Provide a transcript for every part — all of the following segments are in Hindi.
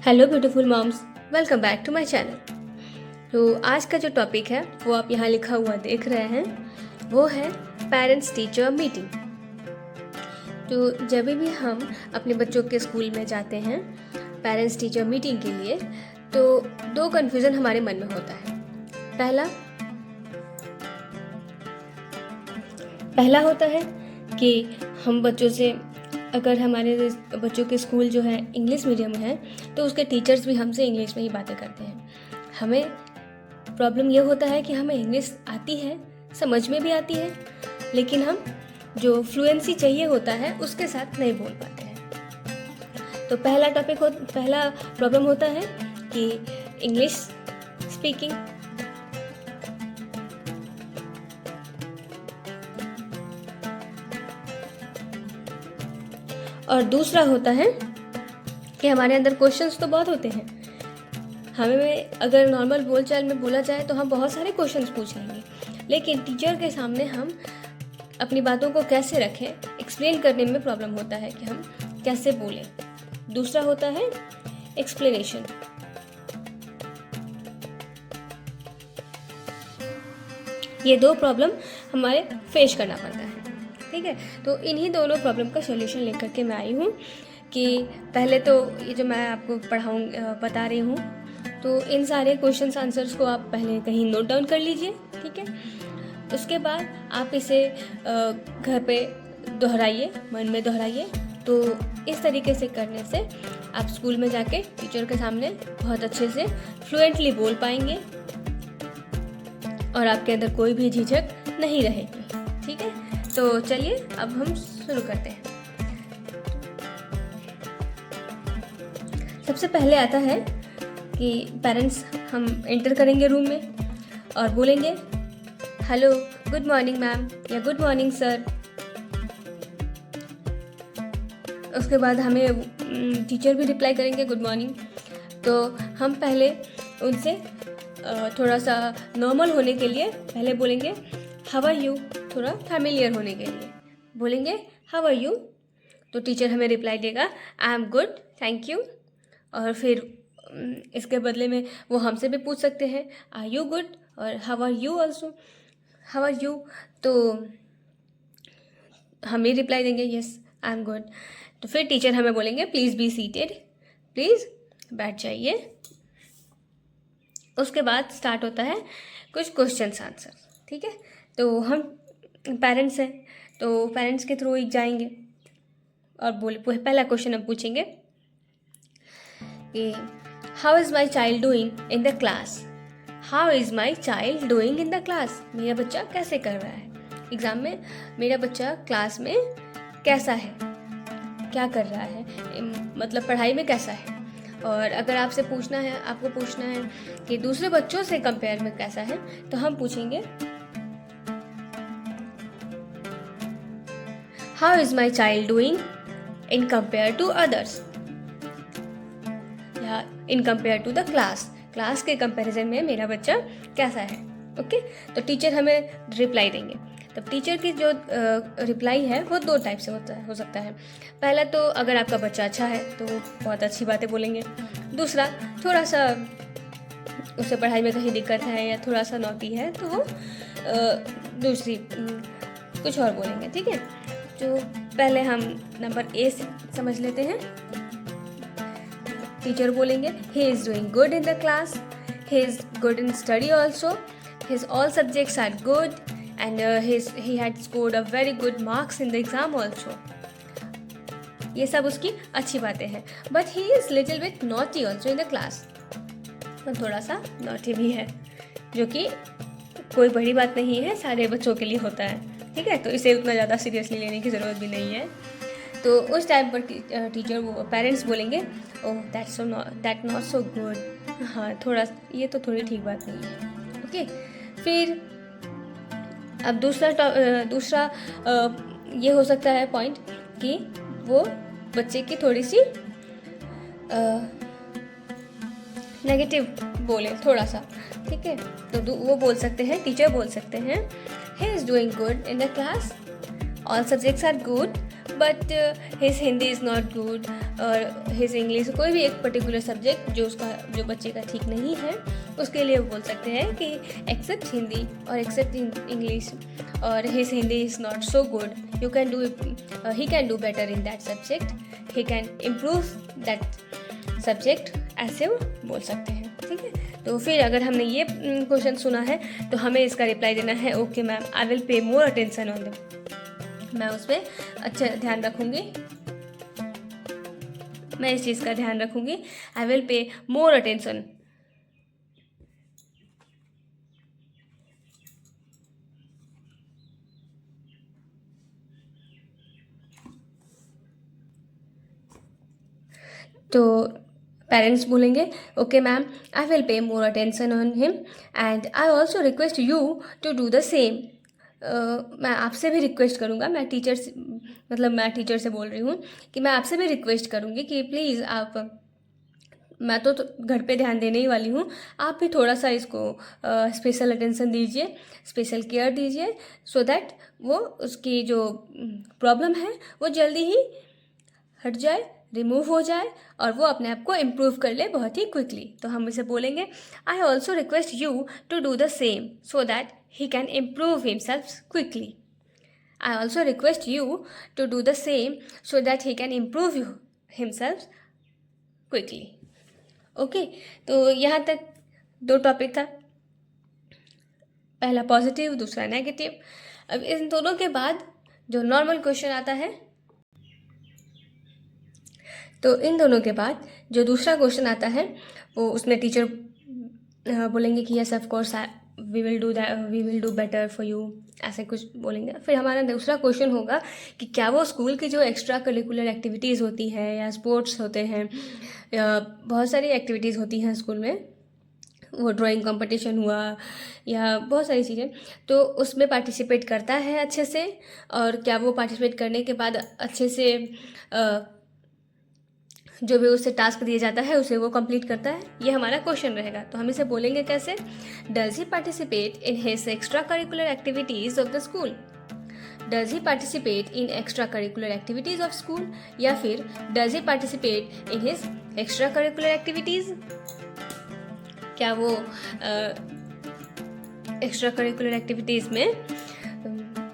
Hello beautiful moms, welcome back to my channel. तो आज का जो टॉपिक है वो आप यहाँ लिखा हुआ देख रहे हैं, वो है पेरेंट्स टीचर मीटिंग। तो जब भी हम अपने बच्चों के स्कूल में जाते हैं पेरेंट्स टीचर मीटिंग के लिए, तो दो कन्फ्यूज़न हमारे मन में होता है। पहला होता है कि हम बच्चों से, अगर हमारे बच्चों के स्कूल जो है इंग्लिश मीडियम में है, तो उसके टीचर्स भी हमसे इंग्लिश में ही बातें करते हैं। हमें प्रॉब्लम ये होता है कि हमें इंग्लिश आती है, समझ में भी आती है, लेकिन हम जो फ्लुएंसी चाहिए होता है उसके साथ नहीं बोल पाते हैं। तो पहला प्रॉब्लम होता है कि इंग्लिश स्पीकिंग। और दूसरा होता है कि हमारे अंदर क्वेश्चंस तो बहुत होते हैं। हमें अगर नॉर्मल बोलचाल में बोला जाए तो हम बहुत सारे क्वेश्चंस पूछ लेंगे, लेकिन टीचर के सामने हम अपनी बातों को कैसे रखें, एक्सप्लेन करने में प्रॉब्लम होता है कि हम कैसे बोलें। दूसरा होता है एक्सप्लेनेशन। ये दो प्रॉब्लम हमारे फेस करना पड़ता है, ठीक है। तो इन्हीं दोनों प्रॉब्लम का सॉल्यूशन लेकर के मैं आई हूँ कि पहले तो ये जो मैं आपको बता रही हूँ, तो इन सारे क्वेश्चंस आंसर्स को आप पहले कहीं नोट डाउन कर लीजिए, ठीक है। उसके बाद आप इसे घर पे दोहराइए, मन में दोहराइए। तो इस तरीके से करने से आप स्कूल में जाके टीचर के सामने बहुत अच्छे से फ्लुएंटली बोल पाएंगे और आपके अंदर कोई भी झिझक नहीं रहेगी, ठीक है। तो चलिए अब हम शुरू करते हैं। सबसे पहले आता है कि पेरेंट्स हम एंटर करेंगे रूम में और बोलेंगे हेलो, गुड मॉर्निंग मैम या गुड मॉर्निंग सर। उसके बाद हमें टीचर भी रिप्लाई करेंगे गुड मॉर्निंग। तो हम पहले उनसे थोड़ा सा नॉर्मल होने के लिए पहले बोलेंगे हाउ आर यू, थोड़ा फैमिलियर होने के लिए बोलेंगे हाउ आर यू। तो टीचर हमें रिप्लाई देगा I am good, thank you. और फिर इसके बदले में वो हमसे भी पूछ सकते हैं आर यू गुड और how are you also, how are you. तो हम भी रिप्लाई देंगे यस आई एम गुड। तो फिर टीचर हमें बोलेंगे प्लीज़ बी सीटेड, प्लीज़ बैठ जाइए। उसके बाद स्टार्ट होता है कुछ क्वेश्चंस आंसर, ठीक है। तो हम पेरेंट्स हैं, तो पेरेंट्स के थ्रू ही जाएंगे और पहला क्वेश्चन हम पूछेंगे कि how is my child doing in the class. How is my child doing in the class, मेरा बच्चा कैसे कर रहा है एग्ज़ाम में, मेरा बच्चा क्लास में कैसा है, क्या कर रहा है, मतलब पढ़ाई में कैसा है। और अगर आपको पूछना है कि दूसरे बच्चों से कंपेयर में कैसा है, तो हम पूछेंगे how is my child doing in compare to others, या in compare to the class के कंपैरिजन में मेरा बच्चा कैसा है, ओके। तो टीचर हमें रिप्लाई देंगे। तब टीचर की जो रिप्लाई है वो दो टाइप से हो सकता है। पहला तो अगर आपका बच्चा अच्छा है तो वो बहुत अच्छी बातें बोलेंगे। दूसरा, थोड़ा सा उसे पढ़ाई में कहीं दिक्कत है या थोड़ा सा नौटी है तो वो दूसरी कुछ और बोलेंगे, ठीक है। जो पहले हम नंबर ए से समझ लेते हैं। टीचर बोलेंगे he is doing good in the class, he is good in study also, his all subjects are good and he had scored a very good marks in the exam also. ये सब उसकी अच्छी बातें हैं, but he is little bit naughty also in the class, तो थोड़ा सा naughty भी है, जो कि कोई बड़ी बात नहीं है, सारे बच्चों के लिए होता है, ठीक है। तो इसे उतना ज़्यादा सीरियसली लेने की ज़रूरत भी नहीं है। तो उस टाइम पर पेरेंट्स बोलेंगे oh that not so good, हाँ ये तो थोड़ी ठीक बात नहीं है, ओके। फिर अब दूसरा ये हो सकता है पॉइंट कि वो बच्चे की थोड़ी सी नेगेटिव बोले थोड़ा सा, ठीक है। तो वो बोल सकते हैं, टीचर बोल सकते हैं he is doing good in the class all subjects are good but his Hindi is not good, और हिज इंग्लिश, कोई भी एक पर्टिकुलर सब्जेक्ट जो बच्चे का ठीक नहीं है, उसके लिए वो बोल सकते हैं कि एक्सेप्ट हिंदी और एक्सेप्ट इंग्लिश, और his Hindi is not so good, he can do better in that subject, he can improve that subject, ऐसे वो बोल सकते हैं। ठीक है, तो फिर अगर हमने ये क्वेश्चन सुना है तो हमें इसका रिप्लाई देना है okay ma'am, I will pay more attention on them. मैं उस पर अच्छा ध्यान रखूँगी, मैं इस चीज़ का ध्यान रखूँगी, I will pay more attention. तो पेरेंट्स बोलेंगे okay ma'am, I will pay more attention on him and I also request you to do the same. मैं आपसे भी रिक्वेस्ट करूँगा, मैं टीचर से बोल रही हूँ कि मैं आपसे भी रिक्वेस्ट करूँगी कि प्लीज़ आप, मैं तो घर पे ध्यान देने ही वाली हूँ, आप भी थोड़ा सा इसको स्पेशल अटेंशन दीजिए, स्पेशल केयर दीजिए, सो दैट वो उसकी जो प्रॉब्लम है वो जल्दी ही हट जाए, रिमूव हो जाए, और वो अपने आप को इम्प्रूव कर ले बहुत ही क्विकली। तो हम इसे बोलेंगे I also request you to do the same so that he can improve himself quickly. I also request you to do the same so that he can improve himself quickly. Okay, तो यहाँ तक 2 टॉपिक था, पहला पॉजिटिव, दूसरा नेगेटिव। अब इन दोनों के बाद जो नॉर्मल क्वेश्चन आता है, तो इन दोनों के बाद जो दूसरा क्वेश्चन आता है वो उसमें टीचर बोलेंगे कि yes of course we will do better for you, ऐसे कुछ बोलेंगे। फिर हमारा दूसरा क्वेश्चन होगा कि क्या वो स्कूल की जो एक्स्ट्रा करिकुलर एक्टिविटीज़ होती हैं या स्पोर्ट्स होते हैं या बहुत सारी एक्टिविटीज़ होती हैं स्कूल में, वो ड्राइंग कंपटीशन हुआ या बहुत सारी चीज़ें, तो उसमें पार्टिसिपेट करता है अच्छे से, और क्या वो पार्टिसिपेट करने के बाद अच्छे से जो भी उससे टास्क दिया जाता है उसे वो कंप्लीट करता है, ये हमारा क्वेश्चन रहेगा। तो हम इसे बोलेंगे कैसे, does he participate in his extra curricular activities of the school, does he participate in extra curricular activities of school, या फिर does he participate in his extra curricular activities, क्या वो एक्स्ट्रा करिकुलर एक्टिविटीज़ में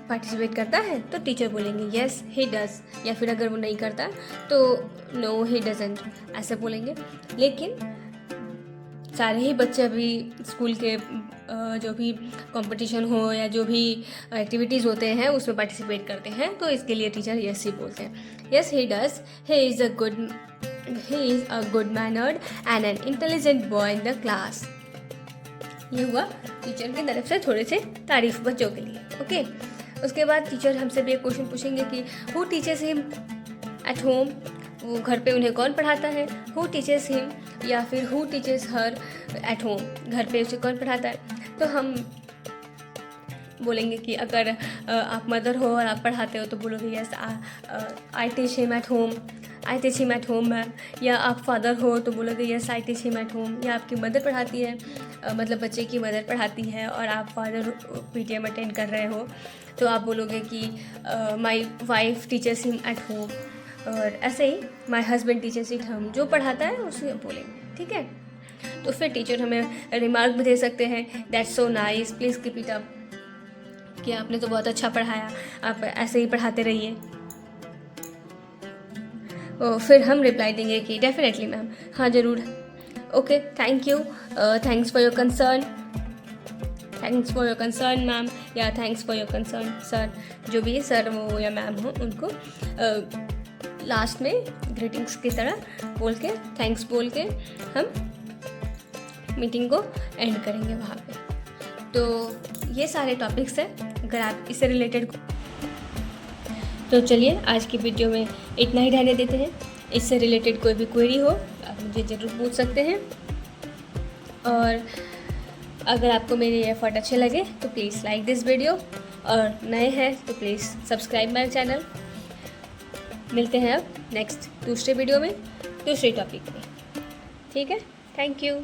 पार्टिसिपेट करता है, तो टीचर बोलेंगे येस ही डज, या फिर अगर वो नहीं करता तो नो ही डजंट, ऐसे बोलेंगे। लेकिन सारे ही बच्चे अभी स्कूल के जो भी कंपटीशन हो या जो भी एक्टिविटीज़ होते हैं उसमें पार्टिसिपेट करते हैं, तो इसके लिए टीचर येस ही बोलते हैं। Yes he does, he is a good mannered and an intelligent boy in the class. ये हुआ टीचर की तरफ से थोड़े से तारीफ बच्चों के लिए। ओके, उसके बाद टीचर हमसे भी एक क्वेश्चन पूछेंगे कि who teachers him at home, वो घर पे उन्हें कौन पढ़ाता है, हु टीचर्स हिम, या फिर who teachers her at home, घर पे उसे कौन पढ़ाता है। तो हम बोलेंगे कि अगर आप मदर हो और आप पढ़ाते हो तो बोलोगे yes I teach him at home, I teach him at home ma'am, या आप फादर हो तो बोलोगे yes I teach him at home, या आपकी मदर पढ़ाती है, मतलब बच्चे की मदर पढ़ाती है और आप फादर पीटीएम अटेंड कर रहे हो तो आप बोलोगे कि my wife teaches him at home, और ऐसे ही my husband teaches at home, जो पढ़ाता है उसे बोलेंगे। ठीक है, तो फिर टीचर हमें रिमार्क भी दे सकते हैं, that's so nice, please keep it up, कि आपने तो बहुत अच्छा पढ़ाया, आप ऐसे ही पढ़ाते रहिए। फिर हम रिप्लाई देंगे कि डेफिनेटली मैम, हाँ ज़रूर, okay thank you, thanks for your concern, thanks for your concern ma'am, या thanks for your concern sir, जो भी सर हो या मैम हो उनको लास्ट में ग्रीटिंग्स की तरह बोल के, थैंक्स बोल के हम मीटिंग को एंड करेंगे वहाँ पे। तो ये सारे टॉपिक्स हैं अगर आप इससे रिलेटेड। तो चलिए आज की वीडियो में इतना ही रहने देते हैं। इससे रिलेटेड कोई भी क्वेरी हो आप मुझे ज़रूर पूछ सकते हैं, और अगर आपको मेरे एफर्ट अच्छे लगे तो प्लीज़ लाइक दिस वीडियो, और नए हैं तो प्लीज़ सब्सक्राइब माय चैनल। मिलते हैं अब नेक्स्ट दूसरे वीडियो में दूसरे टॉपिक में। ठीक है, थैंक यू।